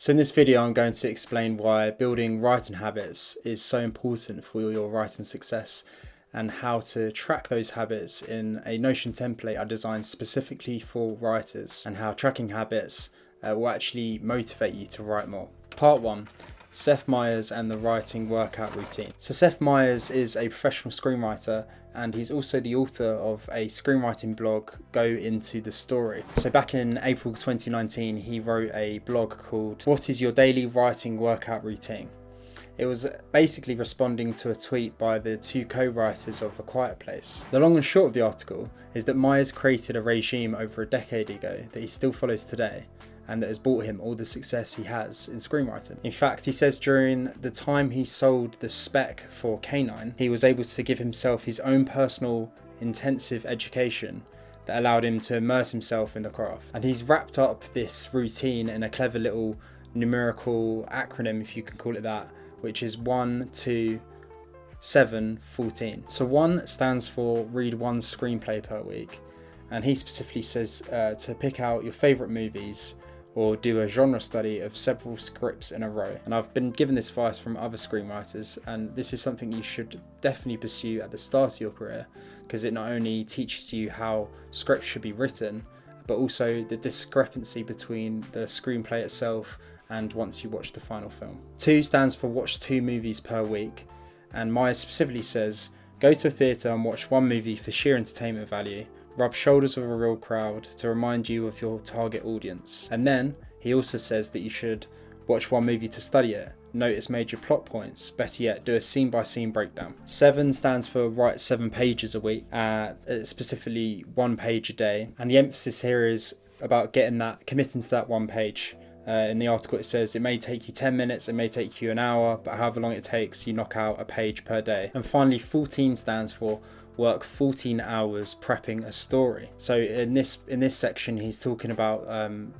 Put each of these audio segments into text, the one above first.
So in this video I'm going to explain why building writing habits is so important for your writing success and how to track those habits in a Notion template I designed specifically for writers, and how tracking habits will actually motivate you to write more. Part 1. Seth Meyers and the writing workout routine. So Seth Meyers is a professional screenwriter, and he's also the author of a screenwriting blog, Go Into the Story. So back in April 2019 he wrote a blog called What is Your Daily Writing Workout Routine? It was basically responding to a tweet by the two co-writers of A Quiet Place. The long and short of the article is that Meyers created a regime over a decade ago that he still follows today, and that has brought him all the success he has in screenwriting. In fact, he says during the time he sold the spec for K9, he was able to give himself his own personal intensive education that allowed him to immerse himself in the craft. And he's wrapped up this routine in a clever little numerical acronym, if you can call it that, which is 1, 2, 7, 14. So 1 stands for read one screenplay per week, and he specifically says to pick out your favourite movies or do a genre study of several scripts in a row. And I've been given this advice from other screenwriters, and this is something you should definitely pursue at the start of your career, because it not only teaches you how scripts should be written, but also the discrepancy between the screenplay itself and once you watch the final film. 2 stands for watch 2 movies per week, and Myers specifically says go to a theatre and watch 1 movie for sheer entertainment value, rub shoulders with a real crowd to remind you of your target audience. And then he also says that you should watch 1 movie to study it, notice major plot points, better yet do a scene by scene breakdown. 7 stands for write 7 pages a week, specifically 1 page a day, and the emphasis here is about committing to that 1 page. In the article it says it may take you 10 minutes, it may take you an hour, but however long it takes, you knock out a page per day. And finally 14 stands for work 14 hours prepping a story. So in this section he's talking about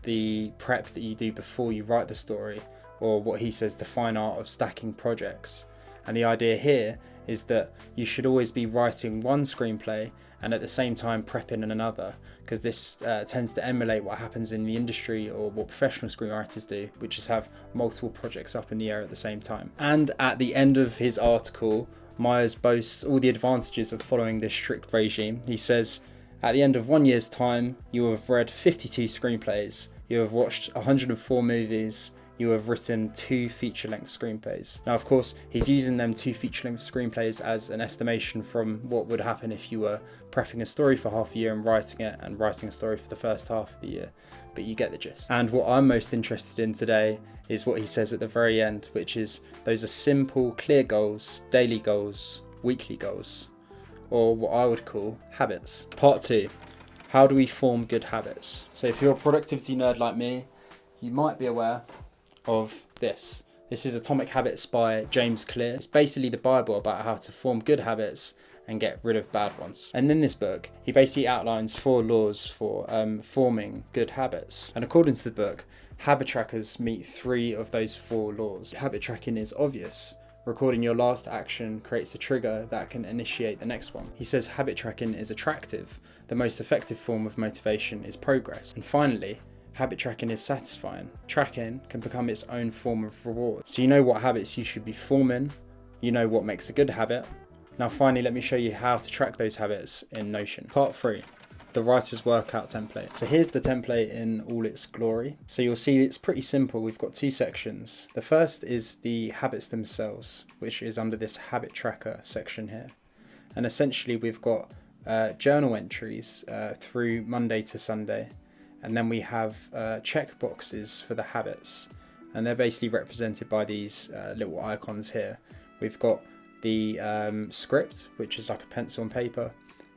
the prep that you do before you write the story, or what he says the fine art of stacking projects. And the idea here is that you should always be writing 1 screenplay and at the same time prepping another, because this tends to emulate what happens in the industry or what professional screenwriters do, which is have multiple projects up in the air at the same time. And at the end of his article, Myers boasts all the advantages of following this strict regime. He says, at the end of 1 year's time, you will have read 52 screenplays, you have watched 104 movies, you have written 2 feature-length screenplays. Now, of course, he's using them 2 feature-length screenplays as an estimation from what would happen if you were prepping a story for half a year and writing a story for the first half of the year. But you get the gist. And what I'm most interested in today is what he says at the very end, which is those are simple, clear goals, daily goals, weekly goals, or what I would call habits. Part 2, how do we form good habits? So if you're a productivity nerd like me, you might be aware of this. This is Atomic Habits by James Clear. It's basically the Bible about how to form good habits and get rid of bad ones. And in this book, he basically outlines 4 laws for forming good habits. And according to the book, habit trackers meet 3 of those 4 laws. Habit tracking is obvious. Recording your last action creates a trigger that can initiate the next one. He says habit tracking is attractive. The most effective form of motivation is progress. And finally, habit tracking is satisfying. Tracking can become its own form of reward. So you know what habits you should be forming, you know what makes a good habit. Now finally, let me show you how to track those habits in Notion. Part 3, the writer's workout template. So here's the template in all its glory. So you'll see it's pretty simple. We've got 2 sections. The first is the habits themselves, which is under this habit tracker section here. And essentially we've got journal entries through Monday to Sunday. And then we have check boxes for the habits, and they're basically represented by these little icons here. We've got the script, which is like a pencil and paper,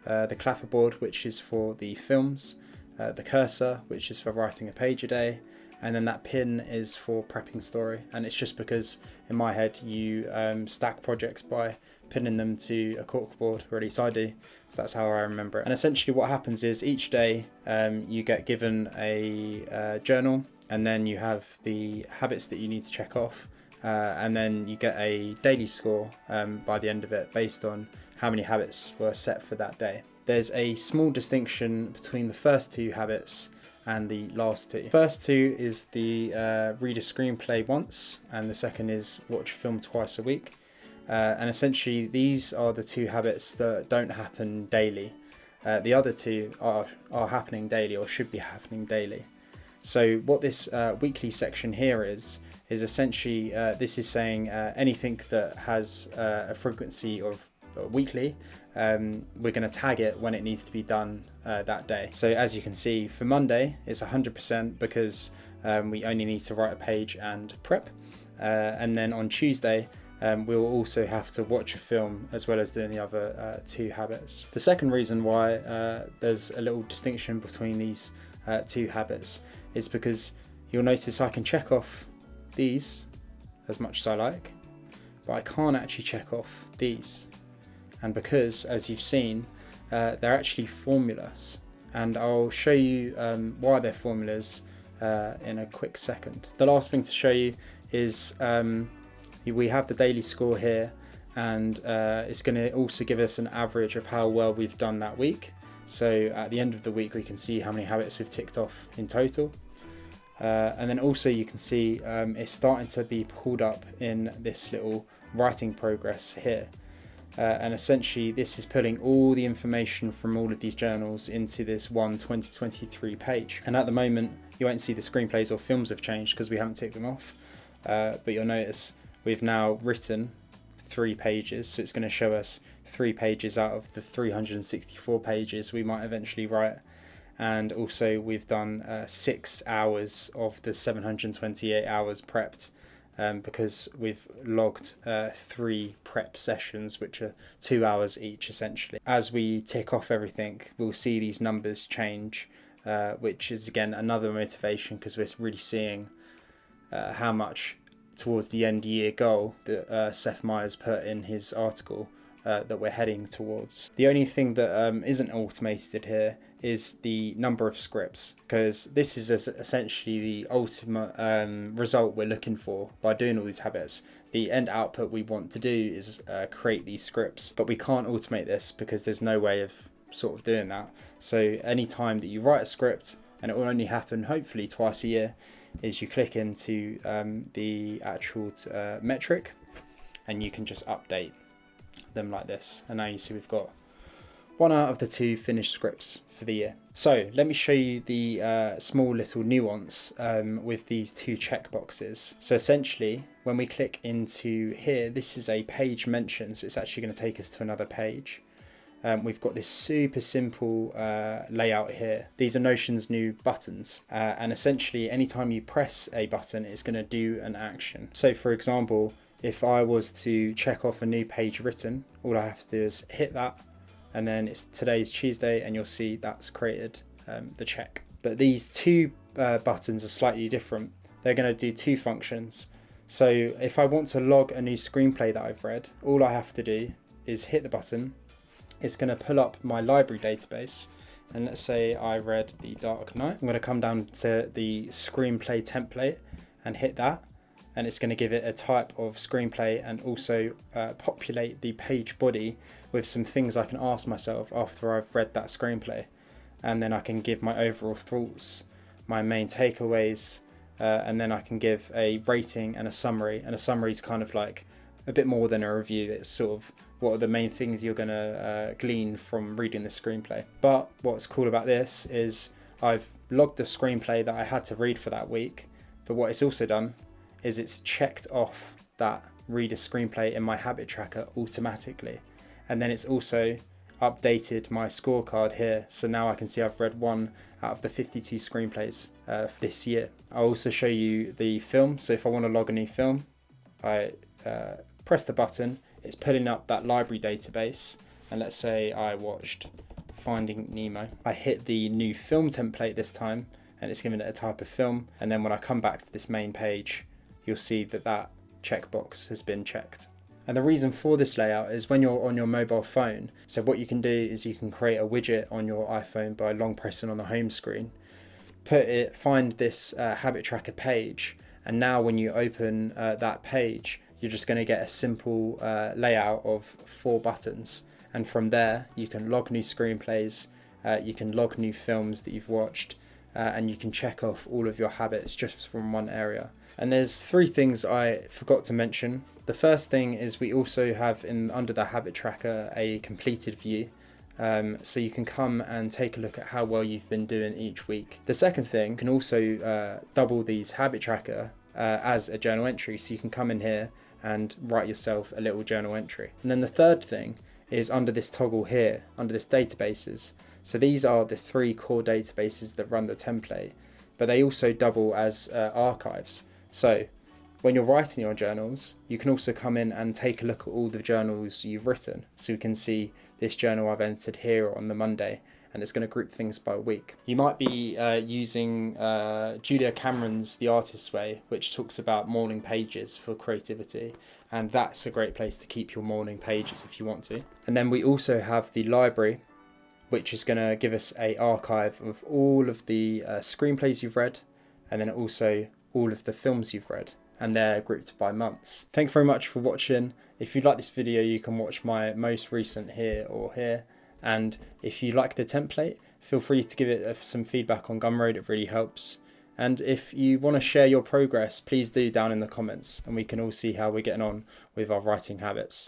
the clapperboard, which is for the films, the cursor, which is for writing a page a day, and then that pin is for prepping story. And it's just because in my head you stack projects by pinning them to a corkboard, or at least I do, so that's how I remember it. And essentially what happens is each day you get given a journal, and then you have the habits that you need to check off, and then you get a daily score by the end of it based on how many habits were set for that day. There's a small distinction between the first 2 habits and the last two. First two is the read a screenplay once, and the second is watch a film twice a week. And essentially these are the two habits that don't happen daily. The other two are happening daily, or should be happening daily. So what this weekly section here is essentially, this is saying anything that has a frequency of weekly, we're going to tag it when it needs to be done that day. So as you can see, for Monday it's 100% because we only need to write a page and prep, and then on Tuesday we'll also have to watch a film as well as doing the other two habits. The second reason why there's a little distinction between these two habits is because you'll notice I can check off these as much as I like, but I can't actually check off these. And because, as you've seen, they're actually formulas, and I'll show you why they're formulas in a quick second. The last thing to show you is we have the daily score here, and it's going to also give us an average of how well we've done that week. So at the end of the week we can see how many habits we've ticked off in total, and then also you can see it's starting to be pulled up in this little writing progress here. And essentially this is pulling all the information from all of these journals into this one 2023 page. And at the moment you won't see the screenplays or films have changed because we haven't ticked them off, but you'll notice we've now written 3 pages, so it's going to show us 3 pages out of the 364 pages we might eventually write. And also we've done 6 hours of the 728 hours prepped, because we've logged 3 prep sessions, which are 2 hours each essentially. As we tick off everything, we'll see these numbers change, which is again another motivation, because we're really seeing how much towards the end year goal that Seth Meyers put in his article that we're heading towards. The only thing that isn't automated here is the number of scripts, because this is essentially the ultimate result we're looking for by doing all these habits. The end output we want to do is create these scripts, but we can't automate this because there's no way of sort of doing that. So any time that you write a script, and it will only happen hopefully twice a year, is you click into the actual metric, and you can just update them like this. And now you see we've got 1 out of the 2 finished scripts for the year. So let me show you the small little nuance with these 2 checkboxes. So essentially when we click into here, this is a page mention, so it's actually going to take us to another page. We've got this super simple layout here. These are Notion's new buttons, and essentially anytime you press a button it's going to do an action. So for example, if I was to check off a new page written, all I have to do is hit that, and then it's today's Tuesday, and you'll see that's created the check. But these 2 buttons are slightly different. They're going to do 2 functions. So if I want to log a new screenplay that I've read, all I have to do is hit the button. It's going to pull up my library database, and let's say I read The Dark Knight. I'm going to come down to the screenplay template and hit that, and it's going to give it a type of screenplay, and also populate the page body with some things I can ask myself after I've read that screenplay. And then I can give my overall thoughts, my main takeaways, and then I can give a rating and a summary. And a summary is kind of like a bit more than a review. It's sort of what are the main things you're going to glean from reading the screenplay. But what's cool about this is I've logged the screenplay that I had to read for that week, but what it's also done is it's checked off that read a screenplay in my habit tracker automatically. And then it's also updated my scorecard here, so now I can see I've read 1 out of the 52 screenplays this year. I'll also show you the film. So if I want to log a new film, I press the button, it's pulling up that library database, and let's say I watched Finding Nemo. I hit the new film template this time, and it's giving it a type of film, and then when I come back to this main page, you'll see that that checkbox has been checked. And the reason for this layout is when you're on your mobile phone, so what you can do is you can create a widget on your iPhone by long pressing on the home screen, find this habit tracker page, and now when you open that page, you're just going to get a simple layout of 4 buttons, and from there you can log new screenplays, you can log new films that you've watched, and you can check off all of your habits just from one area. And there's 3 things I forgot to mention. The first thing is we also have under the habit tracker a completed view. So you can come and take a look at how well you've been doing each week. The second thing, you can also double these habit tracker as a journal entry. So you can come in here and write yourself a little journal entry. And then the third thing is under this toggle here, under this databases. So these are the 3 core databases that run the template, but they also double as archives. So when you're writing your journals, you can also come in and take a look at all the journals you've written. So you can see this journal I've entered here on the Monday, and it's going to group things by week. You might be using Julia Cameron's The Artist's Way, which talks about morning pages for creativity, and that's a great place to keep your morning pages if you want to. And then we also have the library, which is going to give us an archive of all of the screenplays you've read, and then also all of the films you've read, and they're grouped by months. Thank you very much for watching. If you like this video, you can watch my most recent here or here. And if you like the template, feel free to give it some feedback on Gumroad, it really helps. And if you want to share your progress, please do down in the comments, and we can all see how we're getting on with our writing habits.